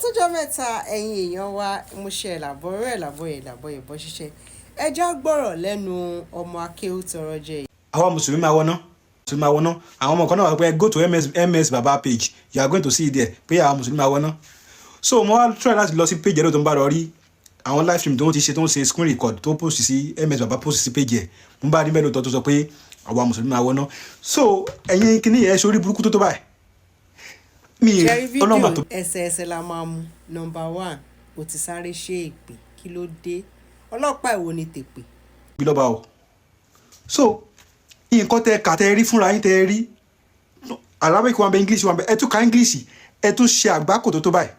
tọ́jọ́ mẹ́ta ẹ̀yin èèyàn wa mo ṣe làbọ̀ ìbọn ṣiṣẹ́ ẹja gbọ́rọ̀ lẹ́nu ọmọ akéwù tọrọ jẹ. àwa mùsùlùmí máa wọná àwọn ọmọ kan náà wà pé go to ms baba page you are going to see there pé àwa mùsùlùmí máa wọná. So mo wá try láti lọ sí page ẹ̀rọ tó ń bá lọ rí àwọn live stream tó ń ti ṣe tó ń ṣe screen record tó post sí ms baba post sí page ẹ̀ mo bá rí mẹ́lò tó sọ pé àwa mùsùlùmí máa wọná. So ẹ̀yin kìíní ẹ̀ ṣorí burúkú tó báyìí. ṣẹ́rí fídíò ẹsẹ̀ la máa mú nọmba 1 ó ti sáré ṣe èpè kí ló dé ọlọ́pàá ìwo ni tèpè. bí lọ́ba o so nǹkan tẹ kà tẹ rí fúnra yín tẹ rí Arabic wọn bẹ English wọn bẹ ẹ tún ka English ẹ tún ṣe àgbákò tó báyìí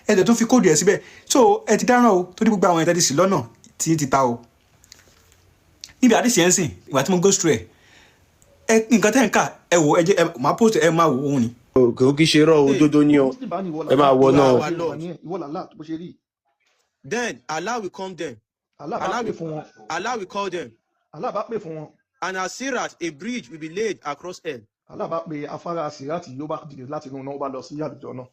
ẹ tẹ tún fi kóòdù ẹ síbẹ̀ so ẹ ti dáràn o torí gbogbo àwọn ìtẹ́tí sí lọ́nà tí ti ta o. níbi àdìsí ẹ̀ ń sìn ìgbà tí mo go through ẹ nǹkan tẹ́ ń kà ẹ wò ẹ jẹ́ ẹ máa post ẹ máa wò òun ni. kò kí ṣe rọ òdodo ni o ẹ máa wọ náà. Then Allah will come them. Allah will call them. Allah bá pè fún wọn. And as Sirat, a bridge will be laid across hell. Allah bá pè afárá Sirati yóò bá dìde láti inú náà ó bá lọ sí àlùjọ náà.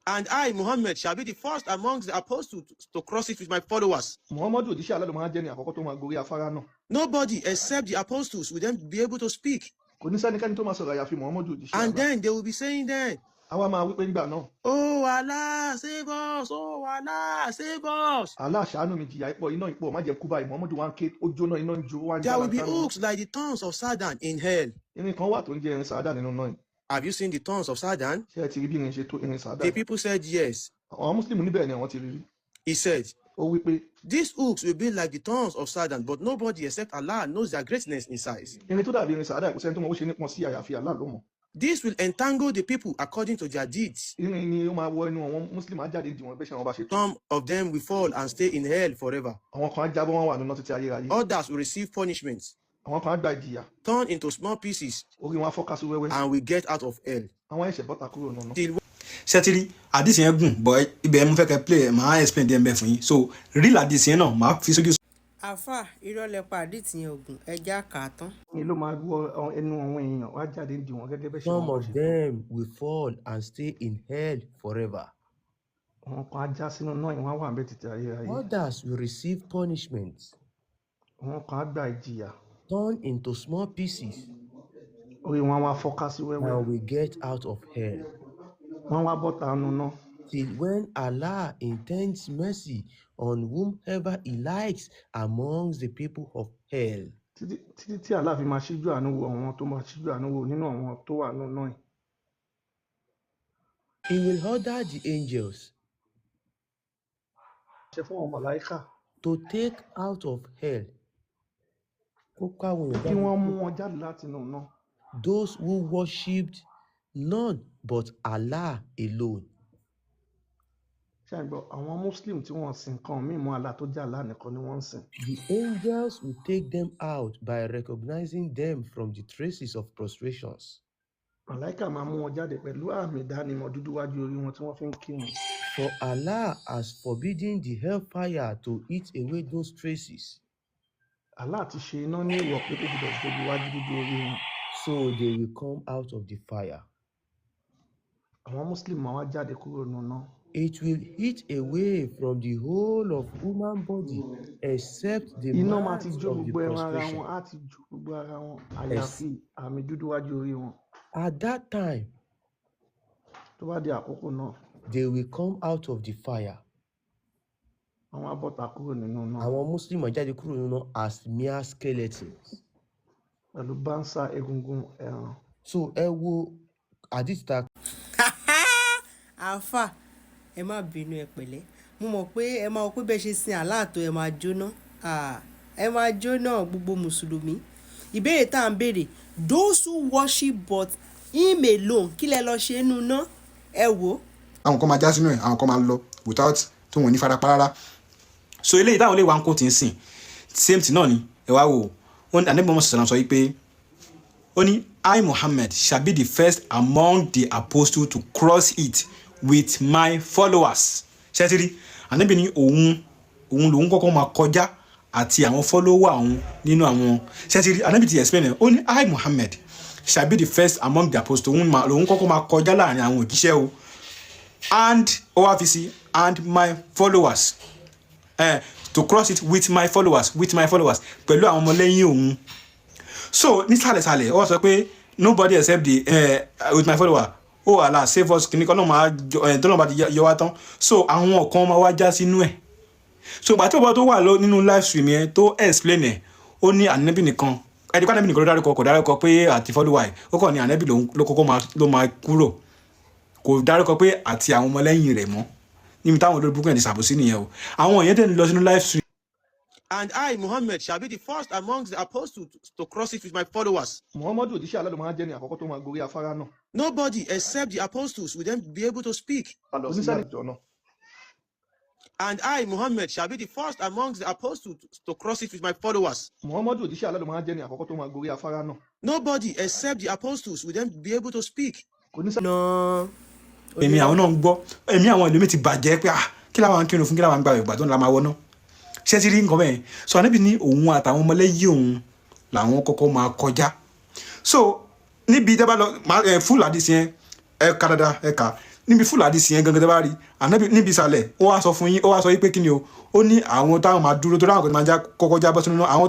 And I, Muhammad, shall be the first amongst the apostles to cross it with my followers. Muhammadu òjíṣẹ́ Allah ló máa jẹ́ ní àkọ́kọ́ tó máa gorí afárá náà. Nobody except the apostles will then be able to speak. Kò ní sẹ́nikẹ́ni tó máa sọ̀rọ̀ àyàfi Muhammadu òjíṣẹ́ Allah. And then they will be saying then, àwa máa wí pé nígbà náà. Oh Allah, save us! Oh Allah, save us! Allah ṣàánú mi jìyà ipò iná ipò má jẹ́ kú báyìí Muhammadu wá ń ké ó jóná iná ń jó wá ń jà. There will be hooks like the tongues of Satan in hell. Irin kan wà tó ń jẹ́ irin sàádà nínú náà. Have you seen the tongues of Satan? Ṣé ẹ ti rí bí irin ṣe tó irin sàádà? The people said yes. Àwọn Muslim níbẹ̀ ni àwọn ti rí. He said, ó wí pé these hooks will be like the tongues of Satan, but nobody except Allah knows their greatness in size. irin tó dàbí irin sàádà kò sẹ́ni tó mọ̀ ó ṣe nípọn sí àyàfi Allah ló mọ̀. This will entangle the people according to their deeds. Irin ni ó máa wọ inú àwọn Muslim á jáde di wọn bẹ́ẹ̀ ṣe wọn bá ṣe tó. Some of them will fall and stay in hell forever. Àwọn kan á jábọ́ wọn wà nínú títí ayérayé. Others will receive punishments, Àwọn kan á gba ìjìyà. torn into small pieces, Orí wọn á fọ́ká sí wẹ́wẹ́. and will get out of hell. Àwọn ẹ̀ṣẹ̀ bọ́ta kúrò nínú. Till ṣẹ́tìrì àdìsí yẹn gùn bọ̀ ibẹ̀ mo fẹ́ kẹ́ play ẹ̀ máa explain díẹ̀ mbẹ́ fún yín so real àdìsí yẹn náà máa fi sójú. àfà ìrọ̀lẹ́ pàdé tìyẹn ògùn ẹja kà á tán. Ni ló máa wọ ẹnu àwọn èèyàn wá jáde di wọn gẹ́gẹ́ bẹ́ẹ̀ ṣe Some wọn of ṣe. them will fall and stay in hell forever. Àwọn kan á já sínú náà ìwọ̀n á wà bẹ́ẹ̀ títí ayérayé. Others will receive punishment, Àwọn kan á gba ìjìyà. torn into small pieces, Orí wọn á wá fọ́ká sí wẹ́wẹ́. and will get out of hell. Wọ́n wá bọ́ta nínú náà. Till when Allah intends mercy on whomever he likes amongst the people of hell. Títí tí Allah fi máa ṣíjú àánú wo àwọn tó máa ṣíjú àánú wo nínú àwọn tó wà nínú náà. He will order the angels Ṣe fún àwọn màláíkà to take out of hell kó káwọn èèyàn kí jáde. wọ́n mú wọn jáde láti inú náà. Those who worshipped none but Allah alone. Ṣé àgbọ̀ àwọn Muslim tí wọ́n sìn kan míì mọ́ Allah tó jẹ́ Allah nìkan ni wọ́n ń sìn. The angels will take them out by recognizing them from the traces of prostrations. Màláíkà máa mú wọn jáde pẹ̀lú àmì ìdánimọ̀ dúdú wájú orí wọn tí wọ́n fi ń kírun. For Allah has forbidden the hellfire to eat away those traces, Allah ti ṣe iná ní ìwọ̀ pé kó gbọdọ̀ tóbi wájú dúdú orí wọn. so they will come out of the fire. Àwọn Muslim máa wá jáde kúrò nínú náà. It will eat away from the whole of human body except the Iná máa marks ti of jó the gbogbo ẹran ara prostration. wọn, á ti jó gbogbo ara wọn àyàfi àmì dúdú wájú orí wọn. At that time, Tó bá di àkókò náà, they will come out of the fire. àwọn á bọ́ta kúrò nínú náà Àwọn Muslim máa jáde kúrò nínú as mere skeletons. pẹ̀lú bánsá egungun ẹran. So ẹ wo àdìsítà. àfà ẹ má bínú ẹ pẹ̀lẹ́ mo mọ̀ pé ẹ máa wọ pé bẹ́ẹ̀ ṣe sin aláàtọ̀ ẹ máa jóná ẹ máa jóná gbogbo mùsùlùmí. Ìbéèrè tá à ń béèrè those who worship but him alone kí lẹ lọ ṣe nínú náà ẹ wò. àwọn kan máa já sínú ẹ̀ àwọn kan máa lọ without tí wọ́n ní farapa rárá. So eléyìí táwọn ilé wa ń kó ti ń sìn same thing náà ni ẹ wá wò ó ní Ànábì Muhammad sọ̀rọ̀ sọ yìí pé ó ní I Muhammad shall be the first among the apostles to cross it with my followers. ṣẹ́tìrí Ànábì ní òun lòun kọ́kọ́ máa kọjá àti àwọn follower òun nínú àwọn ṣẹ́tìrí Ànábì ti explain ẹ̀ ó ní I Muhammad shall be the first among the apostles òun lòun kọ́kọ́ máa kọjá láàrin àwọn òjíṣẹ́ o and ORVC and my followers to cross it with my followers pẹ̀lú àwọn ọmọlẹ́yìn òun. So nísàlẹ̀sàlẹ̀ ó sọ pé nobody except the with my follower, oh Allah save us kìnnìkan náà máa tọ́lọ́ bá ti yọ wá tán. So àwọn kan máa wá já sínú ẹ̀. So gbàtí ọba tó wà nínú live stream yẹn tó explain ẹ̀ ó ní ànábì nìkan ẹ̀dí pàdánù nìkan ló dárúkọ kò dárúkọ pé àti follower ẹ̀ ó kàn ní ànábì ló kọ́kọ́ ló máa kúrò kò dárúkọ pé àti àwọn ọmọlẹ́yìn rẹ̀ mọ́ níbi táwọn olórí burúkú ẹ̀ ti ṣàbòsí nìyẹn o. àwọn èèyàn tẹ̀ ń lọ sínú live stream. And I, Muhammad, shall be the first amongst the apostles to cross it with my followers. Muhammadu òjíṣẹ́ Allah ló máa jẹ́ ní àkọ́kọ́ tó máa gorí afárá náà. Nobody except the apostles will then be able to speak. Oníṣẹ́ ìjọ náà. And I, Muhammad, shall be the first amongst the apostles to cross it with my followers. Muhammadu òjíṣẹ́ Allah ló máa jẹ́ ní àkọ́kọ́ tó máa gorí afárá náà. Nobody except the apostles will then be able to speak. No. èmi àwọn náà ń gbọ́ èmi àwọn ìlú mi ti bàjẹ́ pé kí làwọn ń kírun fún kí làwọn ń gbà ìgbà tó ń la máa wọná ṣé ti rí nǹkan bẹ́ẹ̀ so ànábì ní òun àtàwọn ọmọlẹ́yìn òun làwọn kọ́kọ́ máa kọjá. So níbi tẹ́ bá lọ fúlù àdìsí yẹn ẹ̀ka dáadáa ẹ̀ka níbi fúlù àdìsí yẹn gangan tẹ́ bá rí ànábì níbi ìsàlẹ̀ ó wá sọ fún yín ó wá sọ yín pé kí ni o ó ní àwọn táwọn máa dúró tó dáhùn kó máa kọ́kọ́ já bọ́ sínú náà àwọn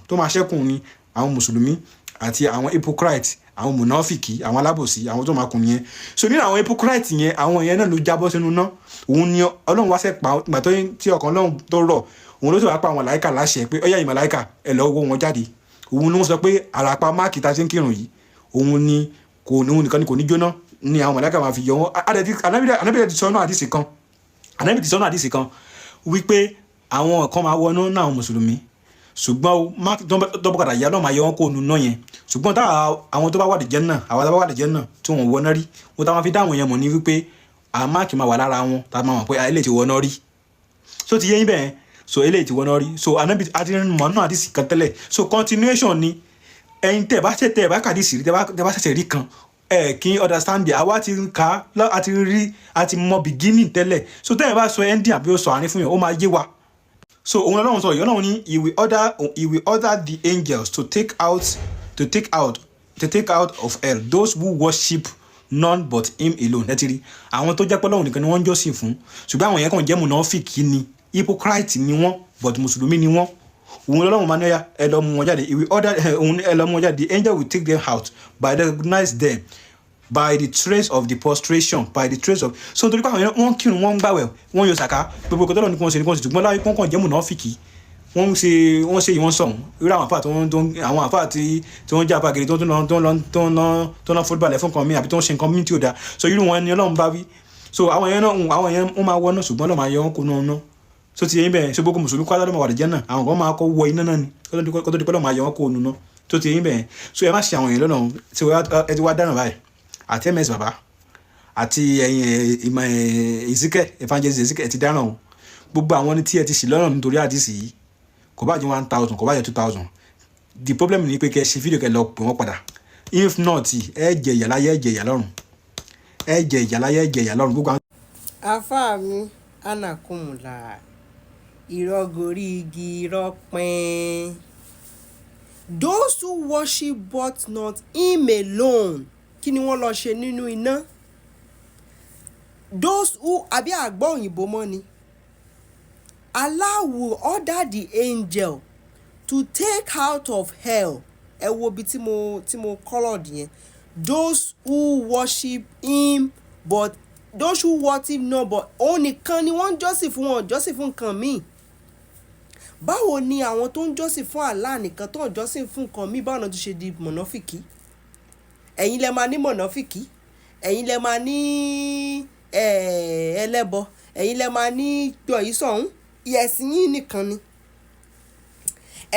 tó máa ṣẹ́kù ni àwọn mùsùlùmí àti àwọn hypocrite àwọn mùnáfìkì àwọn alábòsí àwọn tó máa kùn yẹn. So nínú àwọn hypocrite yẹn àwọn yẹn náà ló jábọ́ sínú náà òun ni ọlọ́run wá sẹ́ pa ìgbà tó tí ọkàn ọlọ́run tó rọ̀ òun ló sì wá pa àwọn màláíkà láṣẹ pé ọyá ìmàláíkà ẹ lọ wọ́ wọn jáde. Òun ni wọ́n sọ pé àràpá máàkì tá a ti ń kírun yìí òun ni òun nìkan ni kò ní jóná ni àwọn màláíkà máa fi yọ wọn. Ànábì ti sọ́nà àdìsí kan wípé àwọn kan máa wọnú náà àwọn mùsùlùmí ṣùgbọ́n dọ́bọ̀kadà yá lọ́ọ́ máa yọ wọn kó nu náà yẹn ṣùgbọ́n àwọn tó bá wà dìjẹ́ náà àwọn tó bá wà dìjẹ́ náà tí wọ́n wọná rí wọ́n táwọn fi dáwọn yẹn mọ̀ ní wípé àmáàkì máa wà lára wọn tá a máa mọ̀ pé eléyìí ti wọná rí. So ti yé yín bẹ́ẹ̀ so eléyìí ti wọná rí so ànábì àti mọ̀ náà àdìsí kan tẹ́lẹ̀ so continuation ni ẹ̀yin tẹ́ bá kàdísì rí tẹ́ bá ṣẹ̀ṣẹ̀ rí kan kí understand it àwa ti kà á àti rí àti mọ beginning tẹ́lẹ̀ so tẹ́yìn bá sọ ending àbí ó sọ àárín fún yẹn ó máa yé wa. So òun Ọlọ́run sọ yìí Ọlọ́run ní he will order the angels to take out of hell those who worship none but him alone. Ẹ ti rí àwọn tó jẹ́ pé Ọlọ́run nìkan ni wọ́n ń jọ́sìn fún ṣùgbọ́n àwọn yẹn kàn jẹ́ mùnáfíkì ni hypocrite ni wọ́n but mùsùlùmí ni wọ́n. Òun Ọlọ́run máa ní ọ̀yà ẹ lọ mú wọn jáde he will order ẹ lọ mú wọn jáde the angel will take them out by recognize them by the trace of the prostration by the trace of so nítorí pé àwọn wọ́n kírun wọ́n ń gbàwẹ̀ wọ́n yóò sàká gbogbo ìkọ́tọ́ lọ́nà ní kí wọ́n ṣe ní kí wọ́n ṣe ṣùgbọ́n láwọn ikú kàn jẹ́ mùnáfíkì wọ́n ṣe yìí wọ́n sọ̀hún irú àwọn àfáà tí wọ́n jẹ́ àfáà gidi tó ń lọ fútbọ̀lẹ̀ fún nǹkan mi àbí tó ń ṣe nǹkan mi tí ò dáa so irú wọn ni Ọlọ́run bá wí so àwọn yẹn wọ́n máa wọ́n náà ṣùgbọ́n Ọlọ́run máa yọ wọn kó náà so ti yẹn bẹ́ẹ̀ so gbogbo mùsùlùmí kọ́ lọ́mọ wàdìjẹ́ náà àwọn kan máa kọ́ wọ iná náà ni kó tó di pé Ọlọ́run máa yọ wọn kó nu náà so ti yẹn bẹ́ẹ̀ so ẹ má ṣe àwọn yẹn lọ́nà tí ẹ ti wá dáná báyìí àti ms baba àti ẹ̀yin Ezekiel evangelist Ezekiel ti dáràn o gbogbo àwọn ní tí ẹ ti sì lọ́rùn nítorí àdìsí yìí kò bá jẹ́ 1,000 kò bá jẹ́ 2,000 the problem ni pé kẹ́ ṣe fídíò kẹ́ lọ pè wọ́n padà if not ẹ jẹ ìyà láyé ẹ jẹ ìyà lọ́run ẹ jẹ ìyà láyé ẹ jẹ ìyà lọ́run gbogbo. àfáà mi anakunmula ìrọ̀gòrí igi rọpin those who worship but not him alone kí ni wọ́n lọ ṣe nínú iná those who àbí àgbọ̀ òyìnbó mọ́ ni Allah will order the angel to take out of hell ẹ wo bí tí mo colored yẹn those who worship him but those who worship no but òun nìkan ni wọ́n ń jọ́sìn fún wọn jọ́sìn fún nǹkan míì báwo ni àwọn tó ń jọ́sìn fún Allah nìkan tó ń jọ́sìn fún nǹkan míì báwo ni wọ́n ti ṣe di mọ̀nàfìkì ẹ̀yin lẹ máa ní mọ̀nàfìkì ẹ̀yin lẹ máa ní ẹlẹ́bọ ẹ̀yin lẹ máa ní gbọ̀yìí sọ̀hún ẹ̀sìn yín nìkan ni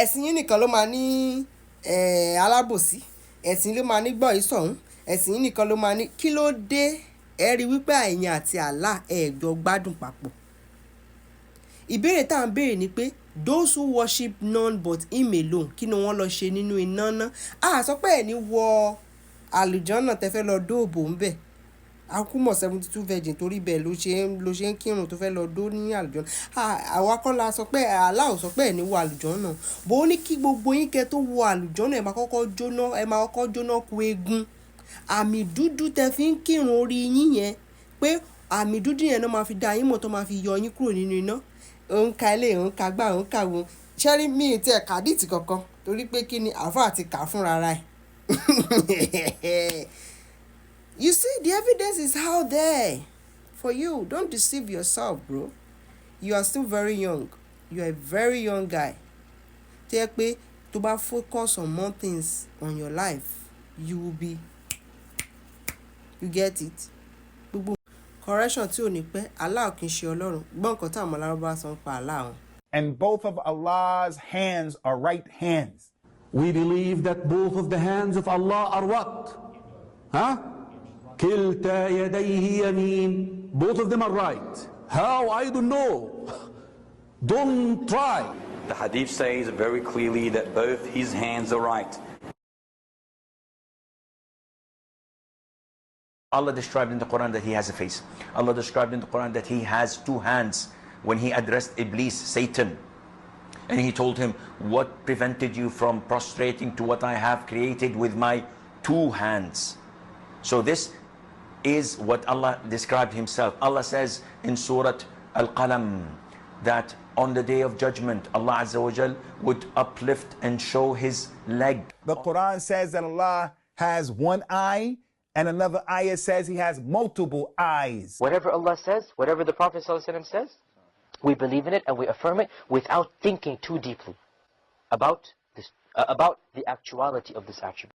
ẹ̀sìn yín nìkan ló máa ní alábòsí ẹ̀sìn ló máa ní gbọ̀yìí sọ̀hún ẹ̀sìn yín nìkan ló máa ní kí ló dé ẹ rí wípé ẹ̀yin àti Allah ẹ jọ gbádùn papọ̀ ìbéèrè tá à ń béèrè ni pé those who worship none but him alone kí ni wọ́n lọ ṣe nínú iná náà a sọ pé ẹ̀ ní wọ àlùjànnà tẹ́ fẹ́ lọ dóòbò ń bẹ̀ akúmọ̀ 72 virgin torí bẹ́ẹ̀ ló ṣe ń kírun tó fẹ́ lọ dó ní àlùjànnà àwa kọ́ la sọ pé Allah ò sọ pé ẹ̀ ní wọ àlùjànnà bó ní kí gbogbo yín kẹ́ tó wọ àlùjànnà ẹ máa kọ́kọ́ jóná ku eegun àmì dúdú tẹ́ fi ń kírun orí yín yẹn pé àmì dúdú yẹn náà máa fi dá yín mọ̀ tó máa fi yọ yín kúrò nínú iná. Òun ka ilé òun ka gbá òun ka wo ṣẹ́rí mi ti ẹ̀ kàdíìtì kankan torí pé kí ni àáfàá ti kà fúnra ra ẹ̀. You see, the evidence is out there for you. Don't deceive yourself, bro. You are still very young. You are a very young guy. Tó yẹ pé tó bá focus on more things on your life, you will be. You get it? Gbogbo correction tí ò ní pẹ́, Allah kì í ṣe Ọlọ́run. Gbọ́ nǹkan tí àwọn Lárúbáwá sọ ń pa Allah wọn. And both of Allah's hands are right hands. We believe that both of the hands of Allah are what? Huh? كلتا يديه يمين. Both of them are right. How? I don't know. Don't try. The hadith says very clearly that both his hands are right. Allah described in the Quran that he has a face. Allah described in the Quran that he has two hands when he addressed Iblis, Satan. And he told him, what prevented you from prostrating to what I have created with my two hands? So this is what Allah described himself. Allah says in Surah Al-Qalam that on the day of judgment, Allah Azza wa Jal would uplift and show his leg. The Quran says that Allah has one eye, and another ayah says he has multiple eyes. Whatever Allah says, whatever the Prophet ﷺ says, we believe in it and we affirm it without thinking too deeply about this, about the actuality of this attribute.